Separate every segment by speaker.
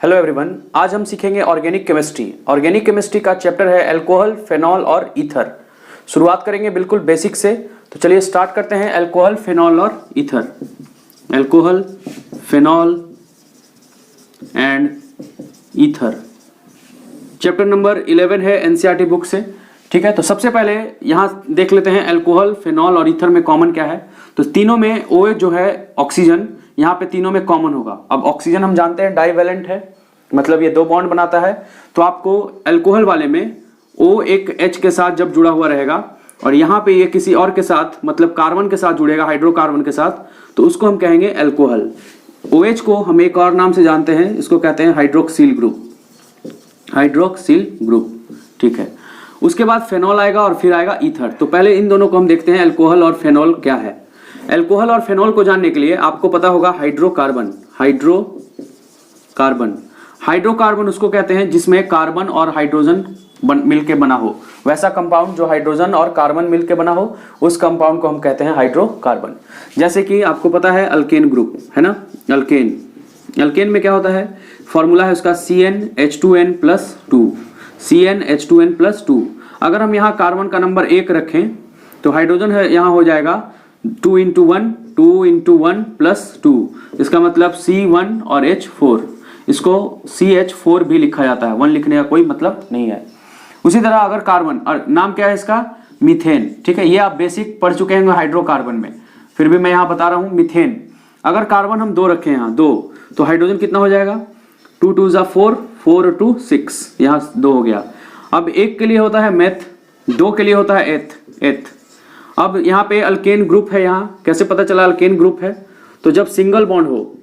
Speaker 1: Hello everyone, आज हम सीखेंगे ऑर्गेनिक केमिस्ट्री। ऑर्गेनिक केमिस्ट्री का चैप्टर है अल्कोहल, फेनॉल और ईथर। शुरुआत करेंगे बिल्कुल बेसिक से, तो चलिए स्टार्ट करते हैं। अल्कोहल, फेनॉल और ether. Alcohol, phenol and ether, chapter number 11 है एनसीईआरटी बुक से। ठीक है, तो सबसे पहले यहाँ देख लेते हैं अल्कोहल, फेनॉल और ईथर में कॉमन क्या है। तो तीनों में OH जो है ऑक्सीजन, यहाँ पे तीनों में कॉमन होगा। अब ऑक्सीजन हम जानते हैं डाइवेलेंट है, मतलब ये दो बॉन्ड बनाता है। तो आपको अल्कोहल वाले में O एक H के साथ जब जुड़ा हुआ रहेगा और यहाँ पे ये किसी और के साथ, मतलब कार्बन के साथ जुड़ेगा, हाइड्रोकार्बन के साथ, तो उसको हम कहेंगे अल्कोहल। OH को हम एक और नाम से जानते हैं, इसको कहते हैं हाइड्रोक्सिल ग्रुप, हाइड्रोक्सिल ग्रुप। ठीक है, उसके बाद फेनॉल आएगा और फिर आएगा ईथर। तो पहले इन दोनों को हम देखते हैं, अल्कोहल और फेनॉल क्या है। अल्कोहल और फेनॉल को जानने के लिए आपको पता होगा हाइड्रोकार्बन। हाइड्रोकार्बन, हाइड्रोकार्बन उसको कहते हैं जिसमें कार्बन और हाइड्रोजन मिलके बना हो। वैसा कंपाउंड जो हाइड्रोजन और कार्बन मिलके बना हो, उस कंपाउंड को हम कहते हैं हाइड्रोकार्बन। जैसे कि आपको पता है अल्केन ग्रुप है ना, अल्केन। अल्केन में क्या होता है, फॉर्मूला है उसका CnH2n+2, CnH2n+2। अगर हम यहाँ कार्बन का नंबर 1 रखें तो हाइड्रोजन है यहाँ हो जाएगा 2 × 1, 2 × 1 + 2, इसका मतलब C1 और H4। इसको CH4 भी लिखा जाता है, 1 लिखने का कोई मतलब नहीं है। उसी तरह अगर कार्बन, और नाम क्या है इसका, मीथेन। ठीक है, ये आप बेसिक पढ़ चुके हैं हाइड्रोकार्बन में, फिर भी मैं यहाँ बता रहा हूँ मीथेन। अगर कार्बन हम 2 रखें यहाँ 2, तो हाइड्रोजन कितना हो जाएगा, 2 × 2 = 4, 4 × 2 = 6, यहाँ 2 हो गया। अब 1 के लिए होता है मेथ, 2 के लिए होता है एथ। अब यहाँ पे अल्केन ग्रुप है, यहाँ कैसे पता चला अल्केन ग्रुप है, तो जब सिंगल बॉन्ड हो,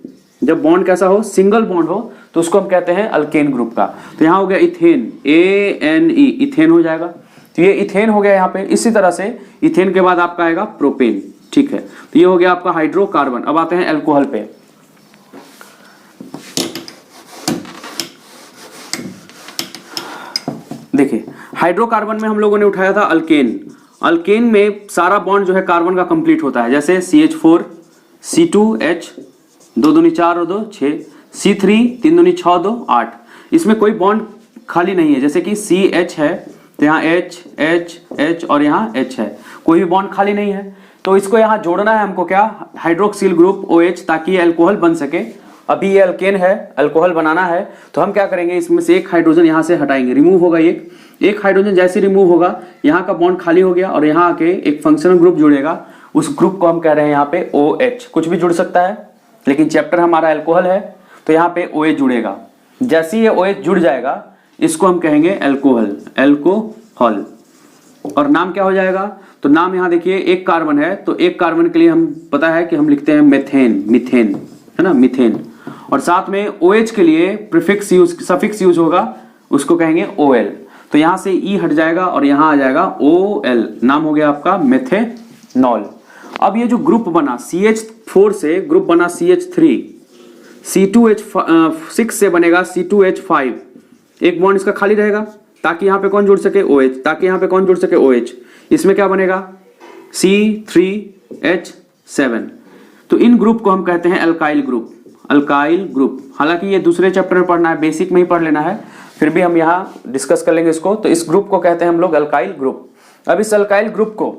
Speaker 1: जब बॉन्ड कैसा हो, सिंगल बॉन्ड हो, तो उसको हम कहते हैं अल्केन ग्रुप का। तो यहाँ हो गया इथेन, ANE, इथेन हो जाएगा। तो ये इथेन हो गया यहाँ पे। इसी तरह से इथेन के बाद आपका आएगा प्रोपेन। ठीक है, तो ये हो गया आपका हाइड्रोकार्बन। अब आते हैं अल्कोहल पे। देखिए, हाइड्रोकार्बन में हम लोगों ने उठाया था अल्केन। अल्केन में सारा बॉन्ड जो है कार्बन का कंप्लीट होता है, जैसे CH4, C2H, 2 दूनी 4 और 2 6, C3, 3 दूनी 6 2 8। इसमें कोई बॉन्ड खाली नहीं है, जैसे कि CH है तो यहाँ H H H और यहाँ H है, कोई भी बॉन्ड खाली नहीं है। तो इसको यहाँ जोड़ना है हमको, क्या, हाइड्रोक्सिल ग्रुप OH, ताकि ये अल्कोहल बन सके। अभी ये अल्केन है, अल्कोहल बनाना है, तो हम क्या करेंगे, इसमें से एक हाइड्रोजन यहाँ से हटाएंगे, रिमूव होगा एक हाइड्रोजन। जैसे रिमूव होगा, यहाँ का बॉन्ड खाली हो गया और यहाँ आके एक फंक्शनल ग्रुप जुड़ेगा। उस ग्रुप को हम कह रहे हैं यहाँ पे OH। कुछ भी जुड़ सकता है, लेकिन चैप्टर हमारा अल्कोहल है, तो यहाँ पे OH जुड़ेगा। जैसे ये OH जुड़ जाएगा, इसको हम कहेंगे अल्कोहल, अल्कोहल। और नाम क्या हो जाएगा, तो नाम यहाँ देखिए, एक कार्बन है, तो एक कार्बन के लिए हम पता है कि हम लिखते हैं मेथेन, मीथेन है ना, मीथेन। और साथ में OH के लिए प्रीफिक्स यूज, सफिक्स यूज होगा, उसको कहेंगे OL। तो यहाँ से E हट जाएगा और यहाँ आ जाएगा OL, नाम हो गया आपका मेथेनॉल। अब ये जो ग्रुप बना CH4 से, ग्रुप बना CH3, C2H6 से बनेगा C2H5। एक बॉन्ड इसका खाली रहेगा, ताकि यहाँ पे कौन जुड़ सके, OH, ताकि यहाँ पे कौन जुड़ सके, OH। इसमें क्या बनेगा, C3H7। तो इन ग्रुप को हम कहते हैं अल्काइल ग्रुप, अल्काइल ग्रुप। हालांकि ये दूसरे चैप्टर में पढ़ना है, बेसिक में ही पढ़ लेना है, फिर भी हम यहाँ डिस्कस कर लेंगे इसको। तो इस ग्रुप को कहते हैं हम लोग अल्काइल ग्रुप। अब इस अल्काइल ग्रुप को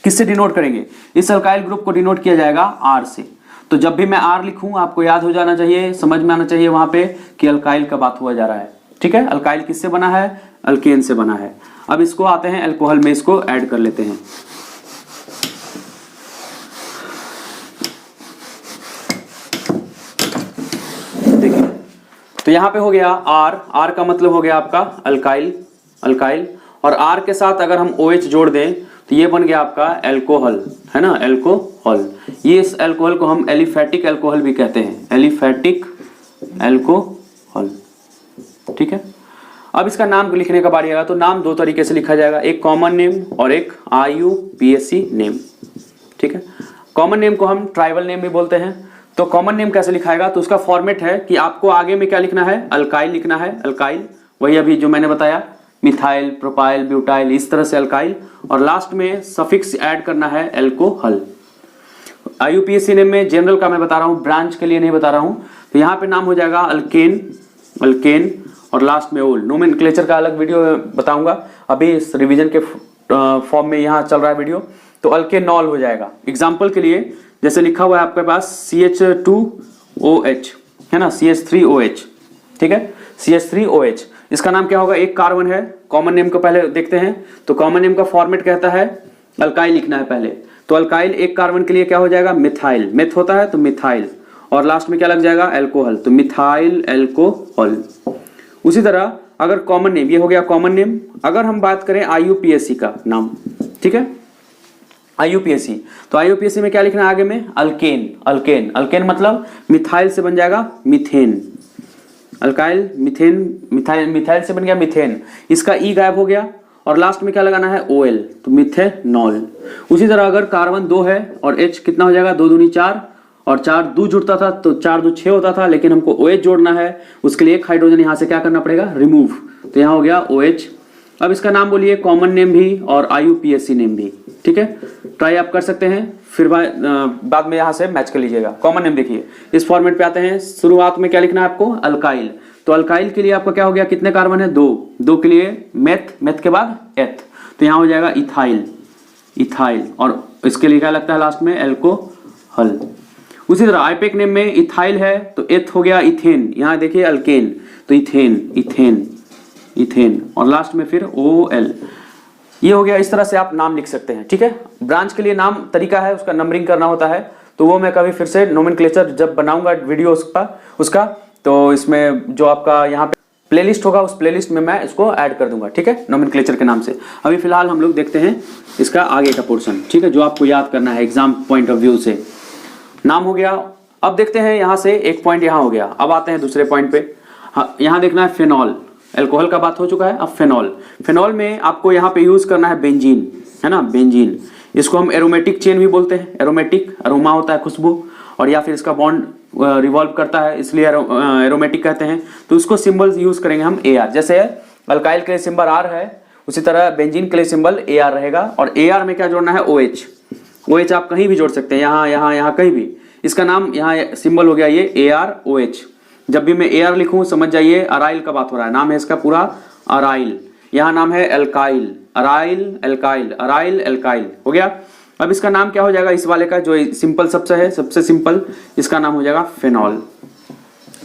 Speaker 1: किससे डिनोट करेंगे, इस अल्काइल ग्रुप को डिनोट किया जाएगा R से। तो जब भी मैं R लिखूं, आपको याद हो जाना चाहिए, समझ में आना चाहिए वहां पे कि अल्काइल का बात हुआ जा रहा है। ठीक है, अल्काइल किससे बना है, अल्केन से बना है। अब इसको आते हैं अल्कोहल में, इसको ऐड कर लेते हैं। देखिए, तो यहाँ पे हो गया R का मतलब हो गया आपका अल्काइल, अल्काइल। और R के साथ अगर हम OH जोड़ दें, तो ये बन गया आपका अल्कोहल, है ना, अल्कोहल। ये इस अल्कोहल को हम एलिफेटिक अल्कोहल भी कहते हैं, एलिफेटिक अल्कोहल। ठीक है, अब इसका नाम लिखने का बारी आएगा। तो नाम 2 तरीके से लिखा जाएगा, एक कॉमन नेम और एक IUPAC नेम। ठीक है, कॉमन नेम को हम ट्राइबल नेम भी बोलते हैं। तो कॉमन नेम कैसे लिखाएगा, तो उसका फॉर्मेट है कि आपको आगे में क्या लिखना है, अल्काइल लिखना है, अल्काइल, वही अभी जो मैंने बताया, मिथाइल, प्रोपाइल, ब्यूटाइल, इस तरह से अल्काइल। और लास्ट में सफिक्स ऐड करना है अल्कोहल। IUPAC नेम में जनरल का मैं बता रहा हूँ, ब्रांच के लिए नहीं बता रहा हूँ। तो यहाँ पे नाम हो जाएगा अल्केन, अल्केन और लास्ट में ओल। नोमेनक्लेचर का अलग वीडियो बताऊंगा, अभी इस रिवीजन के फॉर्म में यहाँ चल रहा है वीडियो। तो अल्केनॉल हो जाएगा। एग्जाम्पल के लिए जैसे लिखा हुआ है आपके पास CH2OH है ना, CH3OH, ठीक है, CH3OH। इसका नाम क्या होगा, एक कार्बन है। कॉमन नेम को पहले देखते हैं। तो कॉमन नेम का फॉर्मेट कहता है अल्काइल लिखना है पहले। तो अल्काइल एक कार्बन के लिए क्या हो जाएगा, मिथाइल, मेथ होता है तो मिथाइल, और लास्ट में क्या लग जाएगा, एल्कोहल, तो मिथाइल एल्कोहल। उसी तरह अगर कॉमन नेम, ये हो गया कॉमन नेम। अगर हम बात करें IUPAC का नाम, ठीक है, IUPAC, तो IUPAC में क्या लिखना है आगे में, अल्केन, अल्केन, अल्केन मतलब मिथाइल से बन जाएगा methane, alkyl methane, methyl, methyl से बन गया मीथेन, इसका ई गायब हो गया, और लास्ट में क्या लगाना है, OL, तो मिथेनॉल। उसी तरह अगर कार्बन 2 है और H कितना हो जाएगा, 2 दूनी 4, और 4 2 जुड़ता था तो 4 2 6 होता था, लेकिन हमको OH जोड़ना है, उसके लिए एक हाइड्रोजन यहाँ से क्या करना पड़ेगा, रिमूव, तो यहाँ हो गया OH। अब इसका नाम बोलिए कॉमन नेम भी और IUPAC नेम भी, ठीक है, ट्राई आप कर सकते हैं, फिर बाद में यहाँ से मैच कर लीजिएगा। कॉमन नेम देखिए इस फॉर्मेट पे आते हैं। शुरुआत में क्या लिखना है आपको, अल्काइल, तो अल्काइल के लिए आपका क्या हो गया, कितने कार्बन है, 2, 2 के लिए मेथ, मेथ के बाद एथ, तो यहाँ हो जाएगा इथाइल, इथाइल, और इसके लिए क्या लगता है लास्ट में, एल्कोहल। उसी तरह आईपेक नेम में इथाइल है तो एथ हो गया इथेन, यहाँ देखिए अल्केन, तो इथेन, इथेन, इथेन, और लास्ट में फिर OL। ये हो गया। इस तरह से आप नाम लिख सकते हैं, ठीक है। ब्रांच के लिए नाम तरीका है, उसका नंबरिंग करना होता है, तो वो मैं कभी फिर से नोमेनक्लेचर जब बनाऊंगा वीडियो उसका तो इसमें जो आपका यहाँ पे प्लेलिस्ट होगा उस प्लेलिस्ट में मैं इसको ऐड कर दूंगा, ठीक है, नोमेनक्लेचर के नाम से। अभी फिलहाल हम लोग देखते हैं इसका आगे का पोर्शन, ठीक है, जो आपको याद करना है एग्जाम पॉइंट ऑफ व्यू से। नाम हो गया। अब देखते हैं यहाँ से एक पॉइंट यहाँ हो गया। अब आते हैं दूसरे पॉइंट पे। हाँ, यहाँ देखना है फेनॉल, अल्कोहल का बात हो चुका है, अब फेनॉल। फेनॉल में आपको यहाँ पे यूज करना है बेंजीन, है ना, बेंजीन। इसको हम एरोमेटिक चेन भी बोलते हैं, एरोमेटिक, अरोमा होता है खुशबू, और या फिर इसका बॉन्ड रिवॉल्व करता है, इसलिए एरोमेटिक कहते हैं। तो उसको सिंबल यूज करेंगे हम AR, जैसे अल्काइल के लिए सिंबल R है, उसी तरह बेंजीन के लिए सिंबल AR रहेगा, और AR में क्या जोड़ना है, OH। OH आप कहीं भी जोड़ सकते हैं, यहाँ यहाँ यहाँ कहीं भी। इसका नाम यहाँ सिंबल हो गया ये AROH। जब भी मैं AR लिखूं समझ जाइए अराइल का बात हो रहा है, नाम है इसका पूरा अराइल। यहाँ नाम है alkyl, aryl alkyl, aryl alkyl हो गया। अब इसका नाम क्या हो जाएगा, इस वाले का जो सिंपल सबसे है, सबसे सिंपल, इसका नाम हो जाएगा फेनॉल।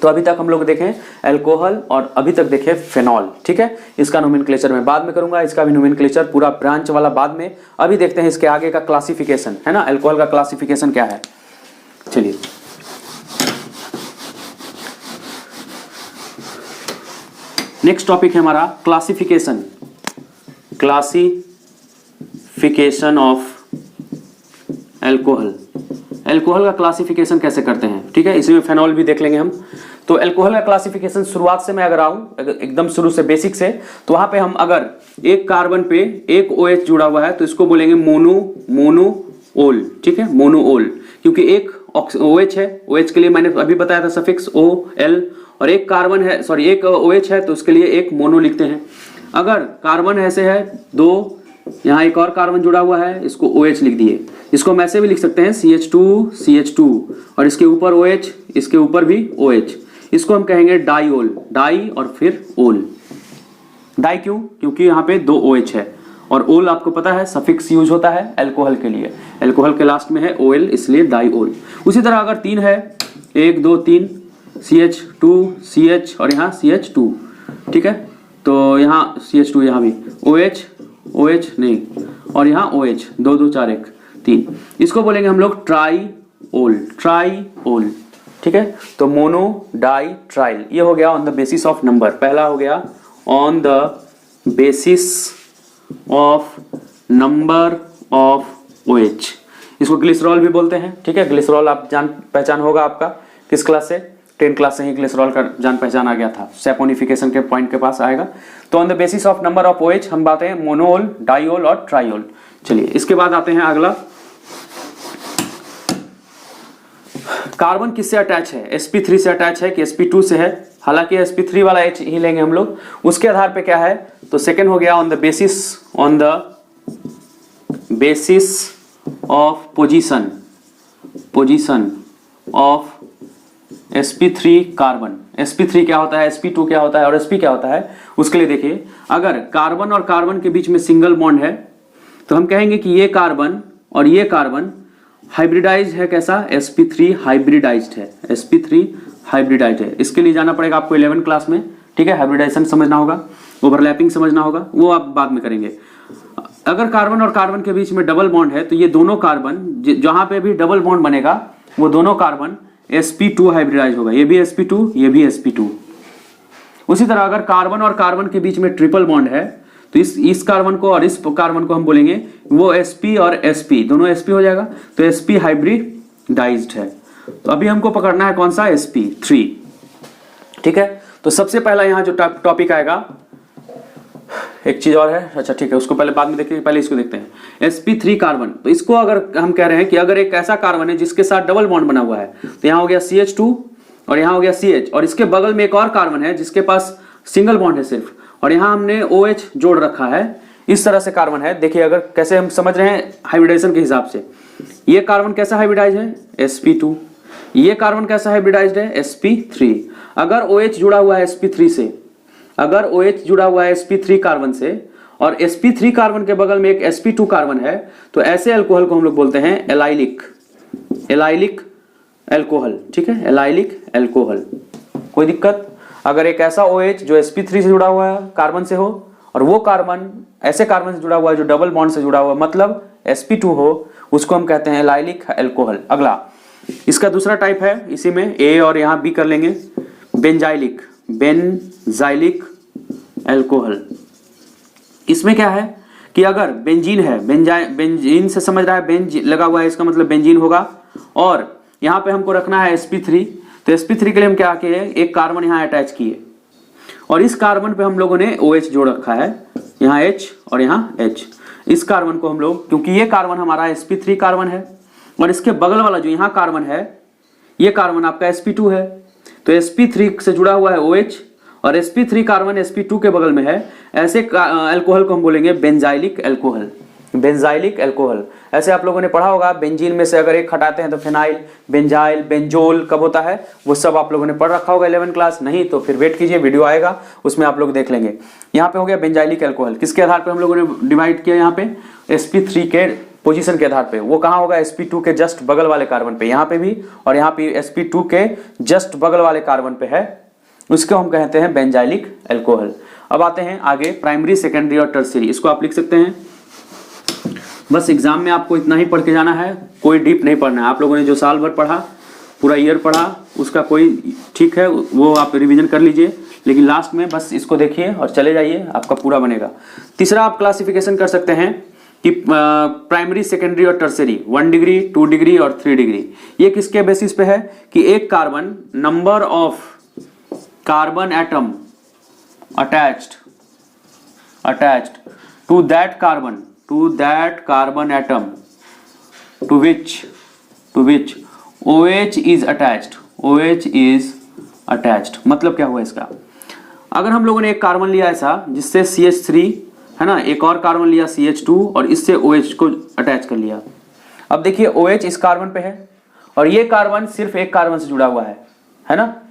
Speaker 1: तो अभी तक हम लोग देखें अल्कोहल और अभी तक देखें फेनॉल, ठीक है। इसका नोमेनक्लेचर मैं बाद में करूंगा, इसका भी नोमेनक्लेचर पूरा ब्रांच वाला बाद में। अभी देखते हैं इसके आगे का क्लासिफिकेशन, है ना, अल्कोहल का क्लासिफिकेशन क्या है। चलिए नेक्स्ट टॉपिक है हमारा classification, classification of alcohol. Alcohol का क्लासिफिकेशन कैसे करते हैं, ठीक है, इसमें फेनॉल भी देख लेंगे हम। तो अल्कोहल का क्लासिफिकेशन शुरुआत से मैं अगर आऊं एकदम शुरू से बेसिक से, तो वहां पे हम अगर एक कार्बन पे एक OH जुड़ा हुआ है तो इसको बोलेंगे मोनोओल, ठीक है, मोनोओल, क्योंकि एक OH है, OH के लिए मैंने अभी बताया था सफिक्स OL, और एक कार्बन है, सॉरी एक OH है तो उसके लिए एक मोनो लिखते हैं। अगर कार्बन ऐसे है 2, यहाँ एक और कार्बन जुड़ा हुआ है, इसको OH लिख दिए। इसको हम ऐसे भी लिख सकते हैं CH2 और इसके ऊपर OH, इसके ऊपर भी OH, इसको हम कहेंगे डाइओल, डाई और फिर ओल। डाई क्यों, क्योंकि यहाँ पे 2 OH है, और ओल आपको पता है सफिक्स यूज होता है अल्कोहल के लिए, अल्कोहल के लास्ट में है OL, इसलिए डाइओल। उसी तरह अगर 3 है, 1 2 3, CH2 CH और यहाँ CH2, ठीक है, तो यहाँ CH2, यहाँ भी OH नहीं, और यहाँ OH, 2 2 4 1 3, इसको बोलेंगे हम लोग ट्राइओल, ट्राइओल, ठीक है। तो मोनो डाई ट्राइल, ये हो गया on the basis of number. पहला हो गया on the basis of number of OH। इसको ग्लिसरॉल भी बोलते हैं, ठीक है। ग्लिसरॉल आप जान पहचान होगा आपका किस क्लास से, 10 क्लास से ही ग्लिसरॉल का जान पहचान आ गया था, सैपोनिफिकेशन के पॉइंट के पास आएगा। तो on the basis of number of OH हम बात है मोनोओल, डाइओल और ट्राइओल। चलिए इसके बाद आते हैं अगला, कार्बन किससे अटैच है, sp3 से अटैच है कि sp2 से है। हालांकि sp3 वाला H ही लेंगे हम लोग, उसके आधार पे क्या है, तो सेकंड हो गया on the basis of position of sp3 carbon, sp3 क्या होता है, sp2 क्या होता है और sp क्या होता है, उसके लिए देखिए अगर कार्बन और कार्बन के बीच में सिंगल बॉन्ड है तो हम कहेंगे कि ये कार्बन और ये कार्बन हाइब्रिडाइज्ड है। कैसा, sp3 हाइब्रिडाइज्ड है, sp3 हाइब्रिडाइज्ड है। इसके लिए जाना पड़ेगा आपको 11 क्लास में, ठीक है, हाइब्रिडाइजेशन समझना होगा, ओवरलैपिंग समझना होगा, वो आप बाद में करेंगे। अगर कार्बन और कार्बन के बीच में डबल बॉन्ड है तो ये दोनों कार्बन जहां पे भी डबल बॉन्ड बनेगा वो दोनों कार्बन sp2 हाइब्रिडाइज होगा, ये भी sp2 ये भी sp2। उसी तरह अगर कार्बन और कार्बन के बीच में ट्रिपल बॉन्ड है तो इस कार्बन को और इस कार्बन को हम बोलेंगे वो sp और sp दोनों sp हो जाएगा, तो sp हाइब्रिडाइज्ड है। तो अभी हमको पकड़ना है कौन सा, sp3, ठीक है। तो सबसे पहला यहां जो टॉपिक आएगा, एक चीज और है, अच्छा ठीक है, उसको पहले बाद में देखेंगे, पहले इसको देखते हैं। sp3 कार्बन, तो इसको अगर हम कह रहे हैं कि अगर एक ऐसा कार्बन है जिसके साथ डबल बॉन्ड बना हुआ है, तो यहाँ हो गया CH2 और यहाँ हो गया CH, और इसके बगल में एक और कार्बन है जिसके पास सिंगल बॉन्ड है सिर्फ, और यहाँ हमने OH जोड़ रखा है, इस तरह से कार्बन है। देखिए अगर कैसे हम समझ रहे हैं हाइब्रिडाइजेशन के हिसाब से, ये कार्बन कैसा हाइब्रिडाइज है, sp2, ये कार्बन कैसा हाइब्रिडाइज्ड है, sp3। अगर OH जुड़ा हुआ है sp3 से, अगर OH जुड़ा हुआ है sp3 कार्बन से और sp3 कार्बन के बगल में एक sp2 कार्बन है, तो ऐसे अल्कोहल को हम लोग बोलते हैं एलाइलिक, एलाइलिक अल्कोहल, ठीक है, एलाइलिक अल्कोहल। कोई दिक्कत, अगर एक ऐसा OH जो sp3 से जुड़ा हुआ है कार्बन से हो और वो कार्बन ऐसे कार्बन से जुड़ा हुआ है जो डबल बॉन्ड से जुड़ा हुआ है, मतलब sp2 हो, उसको हम कहते हैं एलाइलिक अल्कोहल। अगला इसका दूसरा टाइप है, इसी में A और यहाँ B कर लेंगे, बेंजाइलिक, बेंजाइलिक अल्कोहल। इसमें क्या है कि अगर बेंजीन है, बेंजीन से समझ रहा है, बेंज लगा हुआ है, इसका मतलब बेंजीन होगा, और यहाँ पे हमको रखना है sp3, तो sp3 के लिए हम क्या किए, एक कार्बन यहाँ अटैच किए और इस कार्बन पे हम लोगों ने OH जोड़ रखा है, यहाँ H और यहाँ H। इस कार्बन को हम लोग, क्योंकि ये कार्बन हमारा sp3 कार्बन है और इसके बगल वाला जो यहाँ कार्बन है ये कार्बन आपका sp2 है, तो sp3 से जुड़ा हुआ है OH और sp3 कार्बन sp2 के बगल में है, ऐसे अल्कोहल को हम बोलेंगे बेंजाइलिक अल्कोहल, बेंजाइलिक अल्कोहल। ऐसे आप लोगों ने पढ़ा होगा, बेंजीन में से अगर एक हटाते हैं तो फिनाइल, बेंजाइल, बेंजोल कब होता है, वो सब आप लोगों ने पढ़ रखा होगा 11 क्लास, नहीं तो फिर वेट कीजिए, वीडियो आएगा उसमें आप लोग देख लेंगे। यहाँ पे हो गया बेंजाइलिक अल्कोहल, किसके आधार पर हम लोगों ने डिवाइड किया, यहाँ पे sp3 के पोजीशन के आधार पे। वो कहाँ होगा, sp2 के जस्ट बगल वाले कार्बन पे, यहाँ पे भी और यहाँ पे sp2 के जस्ट बगल वाले कार्बन पे है, उसको हम कहते हैं बेंजाइलिक अल्कोहल। अब आते हैं आगे, प्राइमरी, सेकेंडरी और टर्शियरी, इसको आप लिख सकते हैं। बस एग्जाम में आपको इतना ही पढ़ के जाना है, कोई डीप नहीं पढ़ना है। आप लोगों ने जो साल भर पढ़ा, पूरा ईयर पढ़ा, उसका कोई ठीक है, वो आप रिवीजन कर लीजिए, लेकिन लास्ट में बस इसको देखिए और चले जाइए, आपका पूरा बनेगा। तीसरा आप क्लासिफिकेशन कर सकते हैं कि प्राइमरी, सेकेंडरी और टर्शियरी, 1 डिग्री, 2 डिग्री और 3 डिग्री। ये किसके बेसिस पे है कि एक carbon, number of carbon atom attached to that carbon atom to which OH is attached। मतलब क्या हुआ इसका, अगर हम लोगों ने एक कार्बन लिया ऐसा जिससे CH3 है ना, एक और कार्बन लिया CH2 और इससे OH को अटैच कर लिया। अब देखिए OH इस कार्बन पे है और ये कार्बन सिर्फ एक कार्बन से जुड़ा हुआ है ना,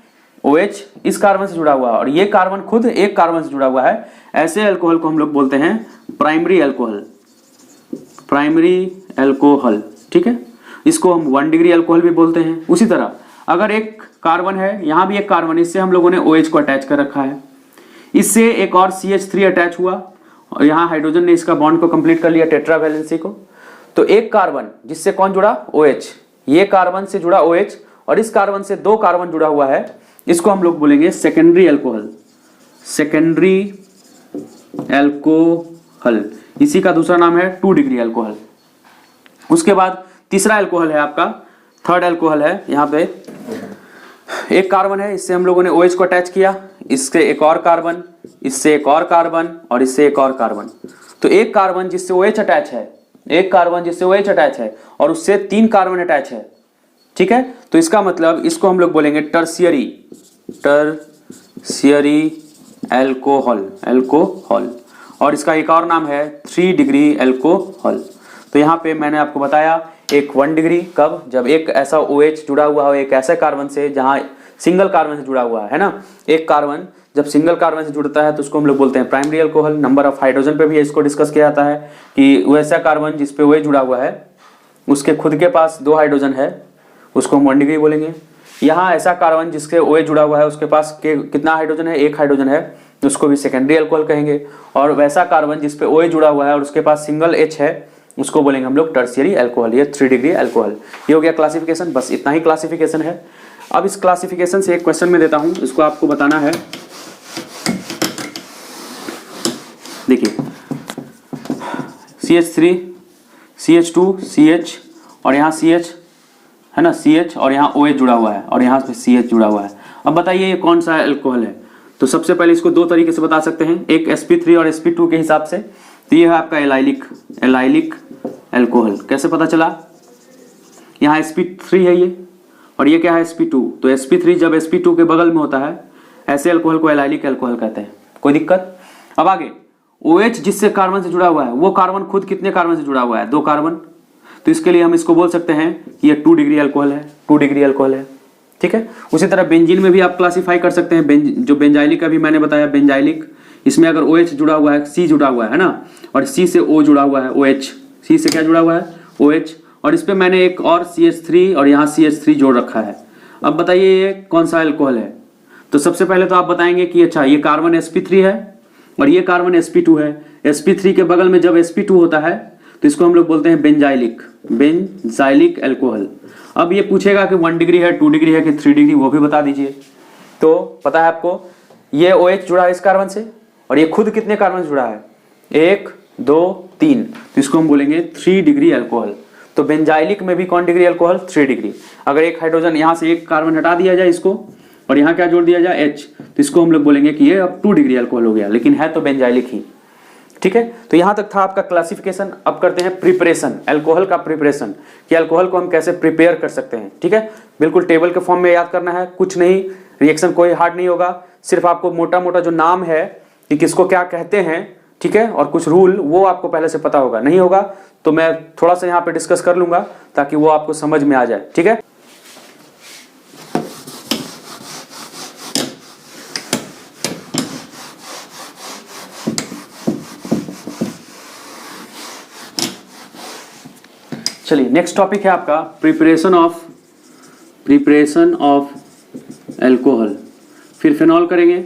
Speaker 1: OH इस कार्बन से जुड़ा हुआ है और ये कार्बन खुद एक कार्बन से जुड़ा हुआ है। ऐसे अल्कोहल को हम लोग बोलते हैं प्राइमरी अल्कोहल, ठीक है। इसको हम 1 डिग्री अल्कोहल भी बोलते हैं। उसी तरह अगर एक कार्बन है, यहाँ भी एक कार्बन, इससे हम लोगों ने OH को अटैच कर रखा है, इससे एक और CH3 अटैच हुआ और यहाँ हाइड्रोजन ने इसका बॉन्ड को कंप्लीट कर लिया, टेट्रा वैलेंसी को। तो एक कार्बन जिससे कौन जुड़ा, OH, ये कार्बन से जुड़ा OH और इस कार्बन से 2 कार्बन जुड़ा हुआ है, इसको हम लोग बोलेंगे सेकेंडरी अल्कोहल। इसी का दूसरा नाम है 2 डिग्री अल्कोहल। उसके बाद तीसरा अल्कोहल है आपका, थर्ड अल्कोहल है। यहाँ पे एक कार्बन है, इससे हम लोगों ने OH को अटैच किया, इससे एक और कार्बन, इससे एक और कार्बन और इससे एक और कार्बन। तो एक कार्बन जिससे OH अटैच है, एक कार्बन जिससे OH अटैच है और उससे 3 कार्बन अटैच है, ठीक है। तो इसका मतलब इसको हम लोग बोलेंगे टर्शियरी अल्कोहल। और इसका एक और नाम है 3 डिग्री अल्कोहल। तो यहाँ पे मैंने आपको बताया एक 1 डिग्री, कब, जब एक ऐसा OH जुड़ा हुआ हो एक ऐसे कार्बन से जहाँ सिंगल कार्बन से जुड़ा हुआ है ना। एक कार्बन जब सिंगल कार्बन से जुड़ता है तो उसको हम लोग बोलते हैं primary alcohol. Number of hydrogen पे भी इसको डिस्कस किया जाता है कि वैसा कार्बन जिसपे OH जुड़ा हुआ है उसके खुद के पास 2 हाइड्रोजन है, उसको हम 1 डिग्री बोलेंगे। यहाँ ऐसा कार्बन जिसके OH जुड़ा हुआ है उसके पास कितना हाइड्रोजन है, 1 हाइड्रोजन है, उसको भी सेकेंडरी अल्कोहल कहेंगे। और वैसा कार्बन जिसपे OH जुड़ा हुआ है और उसके पास सिंगल H है उसको बोलेंगे हम लोग टर्शियरी अल्कोहल, ये 3 डिग्री अल्कोहल। ये हो गया क्लासिफिकेशन, बस इतना ही क्लासिफिकेशन है। अब इस क्लासिफिकेशन से एक क्वेश्चन में देता हूं, इसको आपको बताना है। देखिए CH3 CH2 CH और यहाँ CH है ना, CH और यहाँ OH जुड़ा हुआ है और यहाँ पे CH जुड़ा हुआ है। अब बताइए ये कौन सा अल्कोहल है। तो सबसे पहले इसको 2 तरीके से बता सकते हैं, एक sp3 और sp2 के हिसाब से। तो ये है आपका एलाइलिक अल्कोहल। कैसे पता चला, यहाँ sp3 है ये और ये क्या है sp2। तो sp3 जब sp2 के बगल में होता है ऐसे अल्कोहल को एलाइलिक अल्कोहल कहते हैं। कोई दिक्कत। अब आगे OH जिससे कार्बन से जुड़ा हुआ है वो कार्बन खुद कितने कार्बन से जुड़ा हुआ है, 2 कार्बन। तो इसके लिए हम इसको बोल सकते हैं कि ये 2 डिग्री अल्कोहल है, 2 डिग्री अल्कोहल है, ठीक है। उसी तरह बेंजीन में भी आप क्लासीफाई कर सकते हैं। जो बेंजाइलिक अभी मैंने बताया बेंजाइलिक, इसमें अगर OH जुड़ा हुआ है, C जुड़ा हुआ है ना, और C से O जुड़ा हुआ है, OH, C से क्या जुड़ा हुआ है, OH, और इस पे मैंने एक और CH3 और यहाँ CH3 जोड़ रखा है। अब बताइए ये कौन सा अल्कोहल है। तो सबसे पहले तो आप बताएंगे कि अच्छा ये कार्बन sp3 है और ये कार्बन sp2 है। sp3 के बगल में जब sp2 होता है तो इसको हम लोग बोलते हैं बेंजाइलिक अल्कोहल। अब ये पूछेगा कि 1 डिग्री है, 2 डिग्री है कि 3 डिग्री, वो भी बता दीजिए। तो पता है आपको ये OH जुड़ा है इस कार्बन से और ये खुद कितने कार्बन से जुड़ा है, 1 2 3, तो इसको हम बोलेंगे 3 डिग्री अल्कोहल। तो बेंजाइलिक में भी कौन डिग्री अल्कोहल, 3 डिग्री। अगर एक हाइड्रोजन यहाँ से एक कार्बन हटा दिया जाए इसको और यहाँ क्या जोड़ दिया जाए H, तो इसको हम लोग बोलेंगे कि ये अब 2 डिग्री अल्कोहल हो गया, लेकिन है तो बेंजाइलिक ही, ठीक है। तो यहाँ तक था आपका क्लासिफिकेशन। अब करते हैं प्रिपरेशन, अल्कोहल का प्रिपरेशन, कि अल्कोहल को हम कैसे प्रिपेयर कर सकते हैं, ठीक है। बिल्कुल टेबल के फॉर्म में याद करना है, कुछ नहीं, रिएक्शन कोई हार्ड नहीं होगा, सिर्फ आपको मोटा मोटा जो नाम है कि किसको क्या कहते हैं, ठीक है, और कुछ रूल वो आपको पहले से पता होगा। नहीं होगा तो मैं थोड़ा सा यहाँ पे डिस्कस कर लूंगा ताकि वो आपको समझ में आ जाए, ठीक है। चलिए नेक्स्ट टॉपिक है आपका प्रिपरेशन ऑफ अल्कोहल। फिर फिनॉल करेंगे,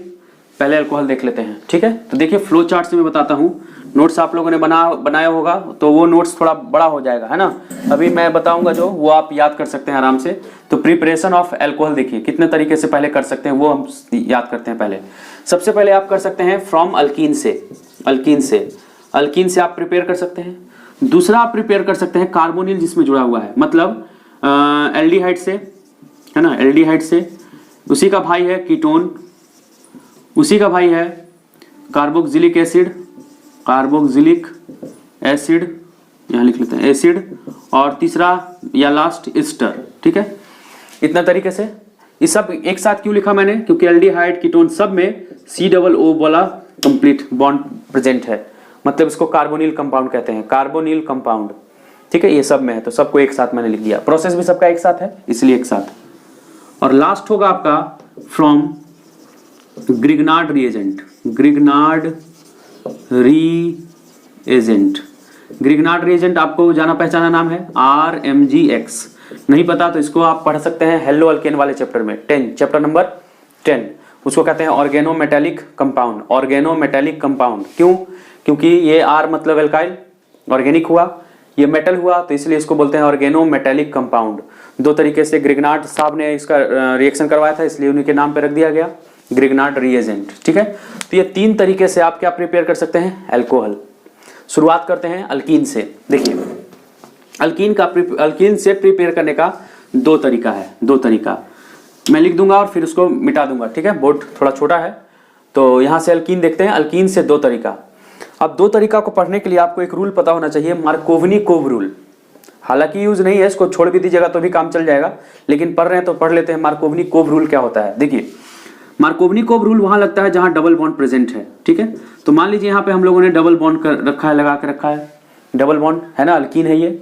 Speaker 1: पहले अल्कोहल देख लेते हैं, ठीक है। तो देखिए फ्लो चार्ट से मैं बताता हूँ, नोट्स आप लोगों ने बनाया होगा तो वो नोट्स थोड़ा बड़ा हो जाएगा, है ना। अभी मैं बताऊंगा जो वो आप याद कर सकते हैं आराम से। तो प्रिपरेशन ऑफ अल्कोहल देखिए कितने तरीके से पहले कर सकते हैं वो हम याद करते हैं। पहले सबसे पहले आप कर सकते हैं फ्रॉम अल्कीन से आप प्रिपेयर कर सकते हैं। दूसरा आप प्रिपेयर कर सकते हैं कार्बोनिल जिसमें जुड़ा हुआ है, मतलब एल्डिहाइड से, है ना, एल्डिहाइड से। उसी का भाई है कीटोन, उसी का भाई है कार्बोक्सिलिक एसिड, यहाँ लिख लेते हैं एसिड, और तीसरा या लास्ट एस्टर, ठीक है। इतना तरीके से ये सब एक साथ क्यों लिखा मैंने, क्योंकि एल्डिहाइड कीटोन सब में COO वाला कंप्लीट बॉन्ड प्रेजेंट है, मतलब इसको कार्बोनिल कंपाउंड कहते हैं, कार्बोनिल कंपाउंड, ठीक है। ये सब में है तो सबको एक साथ मैंने लिख दिया, प्रोसेस भी सबका एक साथ है इसलिए एक साथ। और लास्ट होगा आपका फ्रॉम ग्रिग्नार्ड रिएजेंट आपको जाना पहचाना नाम है RMGX। नहीं पता तो इसको आप पढ़ सकते हैं हेलो अल्केन वाले चैप्टर में, चैप्टर नंबर 10, उसको कहते हैं ऑर्गेनोमेटेलिक कंपाउंड। क्यों, क्योंकि ये R मतलब एल्काइल, ऑर्गेनिक हुआ, ये मेटल हुआ, तो इसलिए इसको बोलते हैं ऑर्गेनोमेटेलिक कंपाउंड। 2 तरीके से ग्रिग्नार्ड साहब ने इसका रिएक्शन करवाया था इसलिए उन्हीं के नाम पे रख दिया गया ग्रिग्नार्ड रिएजेंट, ठीक है। तो ये 3 तरीके से आप क्या प्रिपेयर कर सकते हैं अल्कोहल। शुरुआत करते हैं अल्कीन से। देखिए अल्कीन से प्रिपेयर करने का 2 तरीका है, 2 तरीका मैं लिख दूंगा और फिर उसको मिटा दूंगा, ठीक है। बोर्ड थोड़ा छोटा है तो यहाँ से अल्कीन देखते हैं। अल्कीन से 2 तरीका। अब 2 तरीका को पढ़ने के लिए आपको एक रूल पता होना चाहिए, मार्कोवनी-कोव रूल। हालांकि यूज नहीं है, इसको छोड़ भी दीजिएगा तो भी काम चल जाएगा, लेकिन पढ़ रहे हैं तो पढ़ लेते हैं। मार्कोवनी-कोव रूल क्या होता है, देखिए मार्कोवनी-कोव रूल वहां लगता है जहां डबल बॉन्ड प्रेजेंट है, ठीक है। तो मान लीजिए यहाँ पे हम लोगों ने डबल बॉन्ड कर रखा है, लगा के रखा है, डबल बॉन्ड है ना, अल्कीन है ये।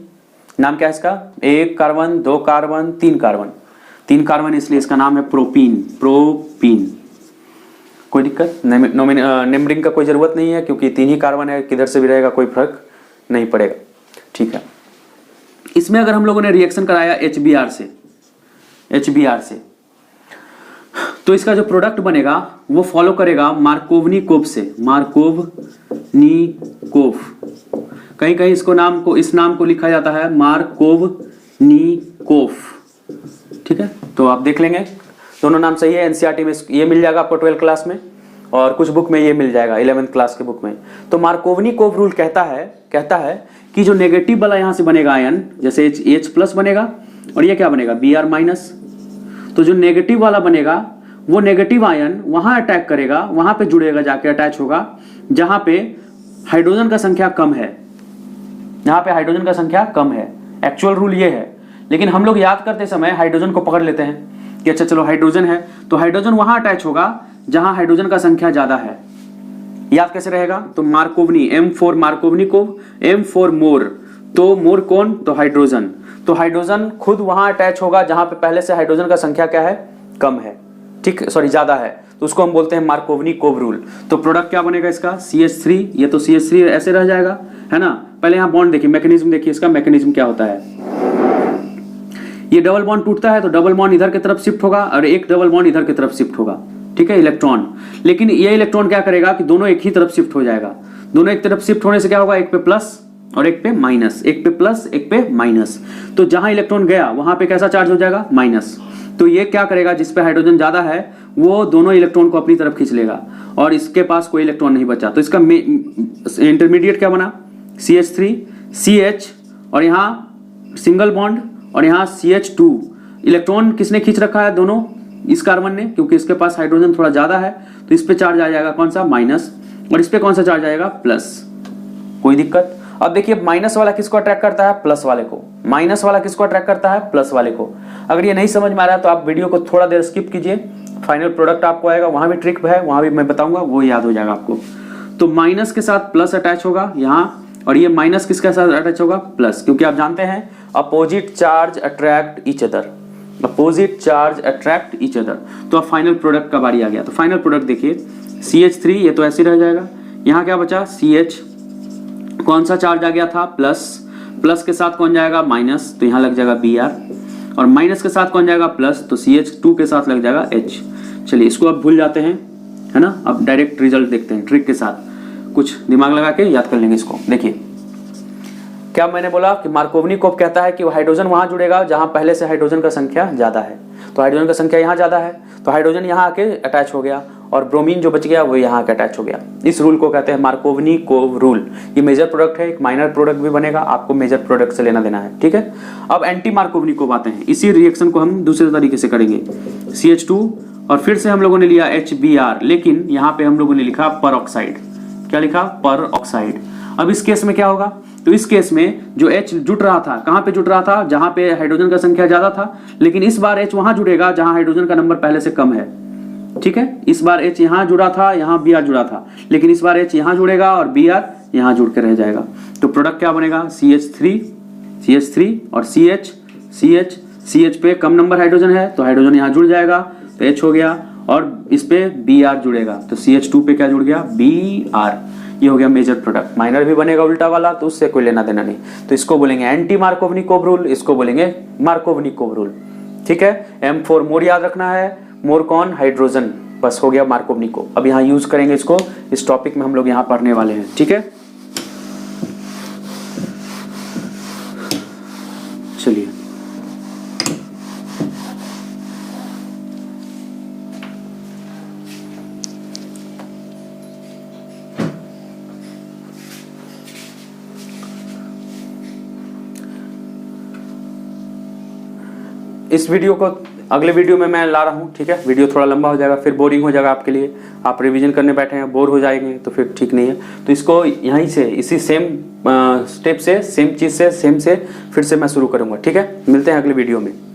Speaker 1: नाम क्या है इसका, 1 कार्बन 2 कार्बन 3 कार्बन। 3 कार्बन इसलिए इसका नाम है प्रोपीन। प्रोपीन, कोई दिक्कत? नंबरिंग का कोई ज़रूरत नहीं है क्योंकि 3 ही कार्बन है, किधर से भी रहेगा कोई फर्क नहीं पड़ेगा। ठीक है, इसमें अगर हम लोगों ने रिएक्शन कराया HBr से, तो इसका जो प्रोडक्ट बनेगा वो फॉलो करेगा मार्कोवनिकोव से। मार्कोवनिकोव, कहीं कहीं इस नाम को लिखा जाता है मार्कोवनिकोव। ठीक है, तो आप देख लेंगे दोनों नाम सही है। एनसीईआरटी में ये मिल जाएगा आपको 12th क्लास में, और कुछ बुक में ये मिल जाएगा 11th क्लास के बुक में। तो मार्कोवनिकोव रूल कहता है कि जो नेगेटिव वाला यहाँ से बनेगा आयन, जैसे H+ बनेगा और ये क्या बनेगा Br-, तो जो नेगेटिव वाला बनेगा वो नेगेटिव आयन वहां अटैक करेगा, वहां पे जुड़ेगा, जाके अटैच होगा जहां पे हाइड्रोजन का संख्या कम है, जहां पे हाइड्रोजन का संख्या कम है। एक्चुअल रूल ये है, लेकिन हम लोग याद करते समय हाइड्रोजन को पकड़ लेते हैं कि अच्छा चलो हाइड्रोजन है, तो हाइड्रोजन वहां अटैच होगा जहां हाइड्रोजन का संख्या ज्यादा है। याद कैसे रहेगा? तो मार्कोवनी, M4 मार्कोवनिकोव, M4 मोर, तो मोर कौन? तो हाइड्रोजन। तो हाइड्रोजन खुद वहां अटैच होगा जहां पे पहले से हाइड्रोजन का संख्या क्या है? कम है, ठीक, सॉरी ज्यादा है, तो उसको हम बोलते हैं मार्कोवनिकोव रूल। तो प्रोडक्ट क्या बनेगा इसका? CH3, ये तो CH3 ऐसे रह जाएगा, है ना। पहले यहाँ बॉन्ड देखिए, मैकेनिज्म देखिए, इसका मैकेनिज्म क्या होता है। ये डबल बॉन्ड टूटता है तो डबल बॉन्ड इधर की तरफ शिफ्ट होगा और एक डबल बॉन्ड इधर की तरफ शिफ्ट होगा, ठीक है, इलेक्ट्रॉन। लेकिन ये इलेक्ट्रॉन क्या करेगा कि दोनों एक ही तरफ शिफ्ट हो जाएगा। दोनों एक तरफ शिफ्ट होने से क्या होगा? एक पे प्लस और एक पे माइनस, एक पे प्लस एक पे माइनस। तो जहां इलेक्ट्रॉन गया वहां पे कैसा चार्ज हो जाएगा? माइनस। तो ये क्या करेगा? जिस पे हाइड्रोजन ज्यादा है वो दोनों इलेक्ट्रॉन को अपनी तरफ खींच लेगा और इसके पास कोई इलेक्ट्रॉन नहीं बचा। तो इसका इंटरमीडिएट क्या बना? CH3, CH और यहाँ सिंगल बॉन्ड और यहाँ CH2। इलेक्ट्रॉन किसने खींच रखा है? दोनों, इस कार्बन ने, क्योंकि इसके पास हाइड्रोजन थोड़ा ज्यादा है तो इस पे चार्ज आ जाएगा कौन सा? माइनस, और इस पे कौन सा चार्ज आएगा? प्लस। कोई दिक्कत? अब देखिए माइनस वाला किसको अट्रैक्ट करता है? प्लस वाले को। माइनस वाला किसको अट्रैक्ट करता है? प्लस वाले को। अगर ये नहीं समझ में आ रहा है तो आप वीडियो को थोड़ा देर स्किप कीजिए, फाइनल प्रोडक्ट आपको आएगा, वहां भी ट्रिक है, वहां भी मैं बताऊंगा, वो याद हो जाएगा आपको। तो माइनस के साथ प्लस अटैच होगा यहाँ, और ये माइनस किसके साथ अटैच होगा? प्लस, क्योंकि आप जानते हैं opposite charge attract each other, opposite charge attract each other. तो अब फाइनल प्रोडक्ट का बारी आ गया। तो फाइनल प्रोडक्ट देखिए, CH3, ये तो ऐसे रह जाएगा। यहाँ क्या बचा? CH, कौन सा चार्ज आ गया था? प्लस। प्लस के साथ कौन जाएगा? माइनस, तो यहाँ लग जाएगा Br, और माइनस के साथ कौन जाएगा? प्लस, तो CH2 के साथ लग जाएगा H। चलिए इसको अब भूल जाते हैं, है ना। अब डायरेक्ट रिजल्ट देखते हैं, ट्रिक के साथ कुछ दिमाग लगा के याद कर लेंगे इसको। देखिए क्या मैंने बोला कि मार्कोवनिकोव कहता है कि हाइड्रोजन वहां जुड़ेगा जहां पहले से हाइड्रोजन का संख्या ज्यादा है। तो हाइड्रोजन का संख्या यहाँ ज्यादा है तो हाइड्रोजन यहाँ आके अटैच हो गया और ब्रोमीन जो बच गया वो यहाँ आके अटैच हो गया। इस रूल को कहते हैं मार्कोवनिकोव रूल। ये मेजर प्रोडक्ट है, एक माइनर प्रोडक्ट भी बनेगा, आपको मेजर प्रोडक्ट से लेना देना है, ठीक है। अब एंटी मार्कोवनिकोव आते हैं। इसी रिएक्शन को हम दूसरे तरीके से करेंगे। CH2 और फिर से हम लोगों ने लिया HBr, लेकिन यहाँ पे हम लोगों ने लिखा पर ऑक्साइड। क्या लिखा? पर ऑक्साइड। अब इस केस में क्या होगा? तो इस केस में जो H जुट रहा था, कहां पे जुट रहा था? जहां पे हाइड्रोजन का संख्या ज्यादा था, लेकिन इस बार H वहां जुड़ेगा जहां हाइड्रोजन का नंबर पहले से कम है, ठीक है। इस बार H यहां जुड़ा था, यहां Br जुड़ा था, लेकिन इस बार H यहां जुड़ेगा और Br यहां जुड़ के रह जाएगा। तो प्रोडक्ट क्या बनेगा? CH3 और CH पे कम नंबर हाइड्रोजन है तो हाइड्रोजन यहां जुड़ जाएगा तो H हो गया, और इस पे Br जुड़ेगा तो CH2 पे क्या जुड़ गया? Br। ये हो गया मेजर प्रोडक्ट। माइनर भी बनेगा उल्टा वाला, तो उससे कोई लेना देना नहीं। तो इसको बोलेंगे एंटी मार्कोवनिकोव रूल, इसको बोलेंगे मार्कोवनिकोव रूल, ठीक है। M4 मोर याद रखना है, मोर कौन? हाइड्रोजन, बस हो गया मार्कोवनिकोव। अब यहाँ यूज करेंगे इसको, इस टॉपिक में हम लोग यहाँ पढ़ने वाले हैं, ठीक है। चलिए इस वीडियो को अगले वीडियो में मैं ला रहा हूँ, ठीक है। वीडियो थोड़ा लंबा हो जाएगा, फिर बोरिंग हो जाएगा आपके लिए, आप रिवीजन करने बैठे हैं बोर हो जाएंगे तो फिर ठीक नहीं है। तो इसको यहीं से इसी सेम स्टेप से, सेम चीज़ से, सेम से फिर से मैं शुरू करूँगा, ठीक है। मिलते हैं अगले वीडियो में।